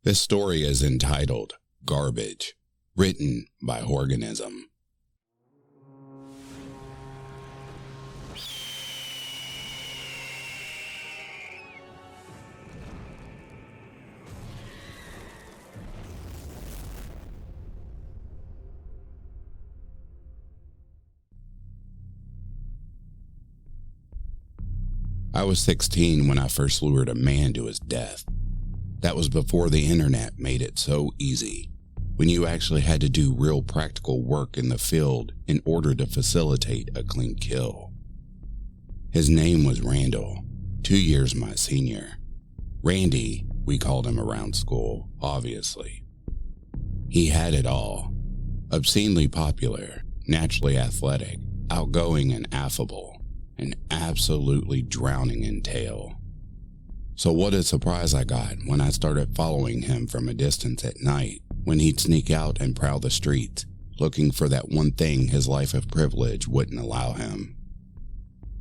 This story is entitled Garbage, written by Horrganism. I was 16 when I first lured a man to his death. That was before the internet made it so easy, when you actually had to do real practical work in the field in order to facilitate a clean kill. His name was Randall, 2 years my senior. Randy, we called him around school, obviously. He had it all. Obscenely popular, naturally athletic, outgoing and affable, and absolutely drowning in tail. So what a surprise I got when I started following him from a distance at night, when he'd sneak out and prowl the streets, looking for that one thing his life of privilege wouldn't allow him.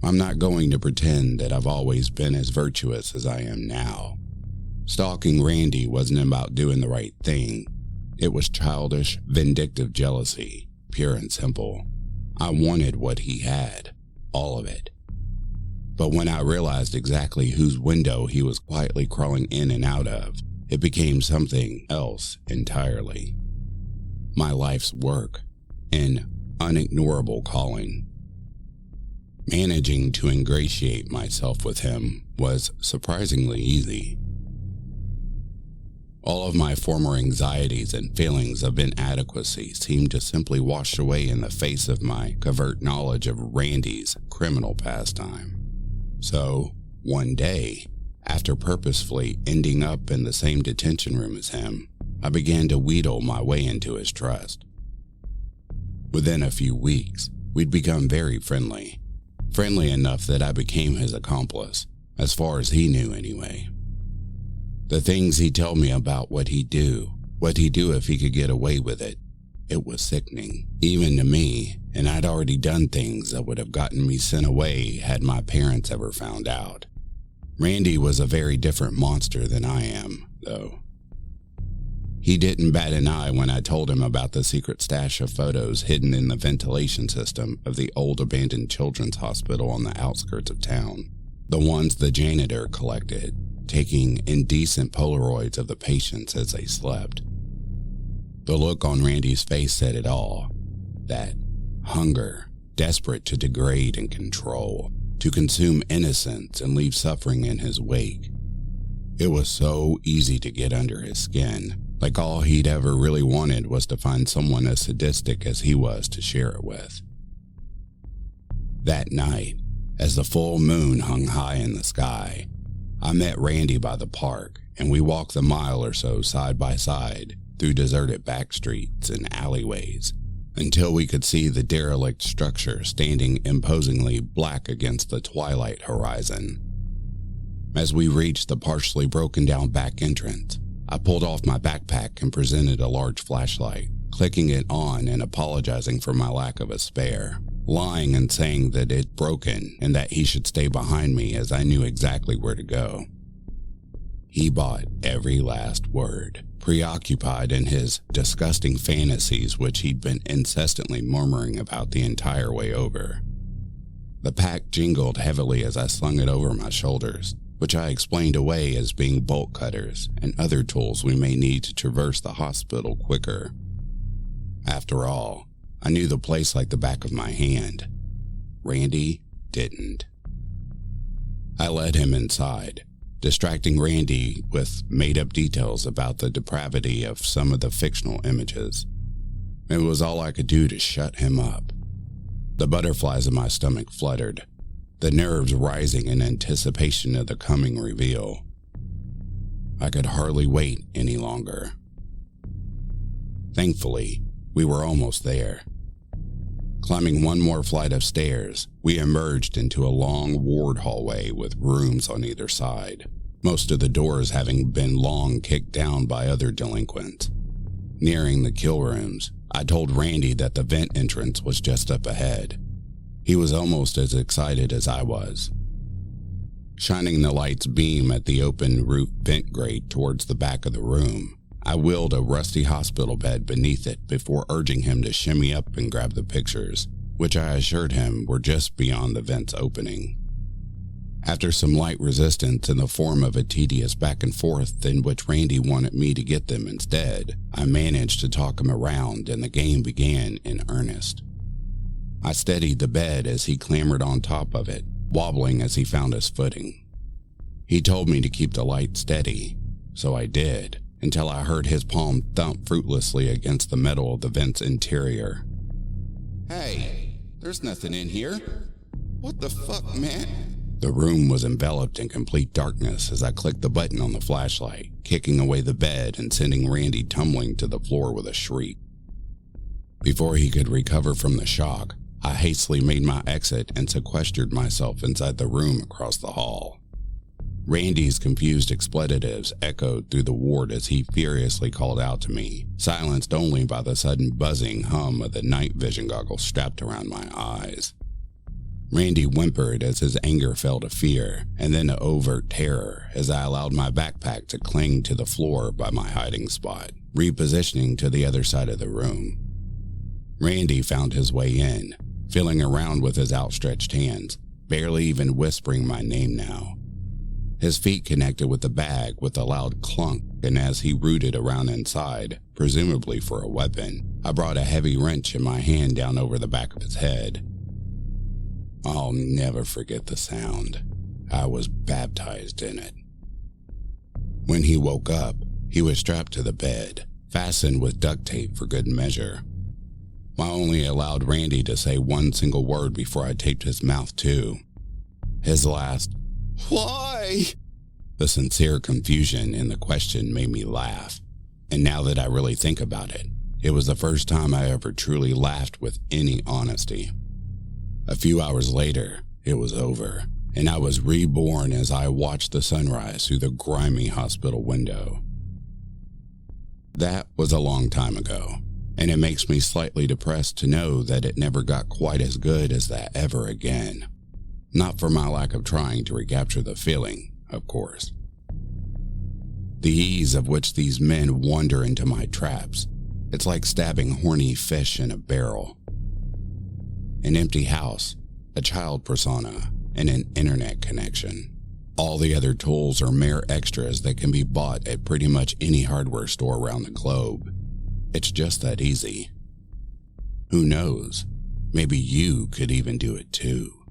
I'm not going to pretend that I've always been as virtuous as I am now. Stalking Randy wasn't about doing the right thing. It was childish, vindictive jealousy, pure and simple. I wanted what he had. All of it. But when I realized exactly whose window he was quietly crawling in and out of, it became something else entirely. My life's work, an unignorable calling. Managing to ingratiate myself with him was surprisingly easy. All of my former anxieties and feelings of inadequacy seemed to simply wash away in the face of my covert knowledge of Randy's criminal pastime. So, one day, after purposefully ending up in the same detention room as him, I began to wheedle my way into his trust. Within a few weeks, we'd become very friendly. Friendly enough that I became his accomplice, as far as he knew anyway. The things he'd tell me about what he'd do if he could get away with it, it was sickening, even to me, and I'd already done things that would have gotten me sent away had my parents ever found out. Randy was a very different monster than I am, though. He didn't bat an eye when I told him about the secret stash of photos hidden in the ventilation system of the old abandoned children's hospital on the outskirts of town, the ones the janitor collected, taking indecent Polaroids of the patients as they slept. The look on Randy's face said it all. That hunger, desperate to degrade and control, to consume innocence and leave suffering in his wake. It was so easy to get under his skin, like all he'd ever really wanted was to find someone as sadistic as he was to share it with. That night, as the full moon hung high in the sky, I met Randy by the park, and we walked the mile or so side by side through deserted back streets and alleyways until we could see the derelict structure standing imposingly black against the twilight horizon. As we reached the partially broken down back entrance, I pulled off my backpack and presented a large flashlight, clicking it on and apologizing for my lack of a spare, lying and saying that it'd broken and that he should stay behind me as I knew exactly where to go. He bought every last word, preoccupied in his disgusting fantasies which he'd been incessantly murmuring about the entire way over. The pack jingled heavily as I slung it over my shoulders, which I explained away as being bolt cutters and other tools we may need to traverse the hospital quicker. After all, I knew the place like the back of my hand. Randy didn't. I led him inside, distracting Randy with made-up details about the depravity of some of the fictional images. It was all I could do to shut him up. The butterflies in my stomach fluttered, the nerves rising in anticipation of the coming reveal. I could hardly wait any longer. Thankfully, we were almost there. Climbing one more flight of stairs, we emerged into a long ward hallway with rooms on either side, most of the doors having been long kicked down by other delinquents. Nearing the kill rooms, I told Randy that the vent entrance was just up ahead. He was almost as excited as I was. Shining the light's beam at the open roof vent grate towards the back of the room, I wheeled a rusty hospital bed beneath it before urging him to shimmy up and grab the pictures, which I assured him were just beyond the vent's opening. After some light resistance in the form of a tedious back and forth in which Randy wanted me to get them instead, I managed to talk him around and the game began in earnest. I steadied the bed as he clambered on top of it, wobbling as he found his footing. He told me to keep the light steady, so I did, until I heard his palm thump fruitlessly against the metal of the vent's interior. "Hey, there's nothing in here. What the fuck, man?" The room was enveloped in complete darkness as I clicked the button on the flashlight, kicking away the bed and sending Randy tumbling to the floor with a shriek. Before he could recover from the shock, I hastily made my exit and sequestered myself inside the room across the hall. Randy's confused expletives echoed through the ward as he furiously called out to me, silenced only by the sudden buzzing hum of the night vision goggles strapped around my eyes. Randy whimpered as his anger fell to fear, and then to overt terror as I allowed my backpack to cling to the floor by my hiding spot, repositioning to the other side of the room. Randy found his way in, feeling around with his outstretched hands, barely even whispering my name now. His feet connected with the bag with a loud clunk, and as he rooted around inside, presumably for a weapon, I brought a heavy wrench in my hand down over the back of his head. I'll never forget the sound. I was baptized in it. When he woke up, he was strapped to the bed, fastened with duct tape for good measure. I only allowed Randy to say one single word before I taped his mouth too. His last, "Why?" The sincere confusion in the question made me laugh, and now that I really think about it, it was the first time I ever truly laughed with any honesty. A few hours later, it was over, and I was reborn as I watched the sunrise through the grimy hospital window. That was a long time ago, and it makes me slightly depressed to know that it never got quite as good as that ever again. Not for my lack of trying to recapture the feeling, of course. The ease of which these men wander into my traps, it's like stabbing horny fish in a barrel. An empty house, a child persona, and an internet connection. All the other tools are mere extras that can be bought at pretty much any hardware store around the globe. It's just that easy. Who knows? Maybe you could even do it too.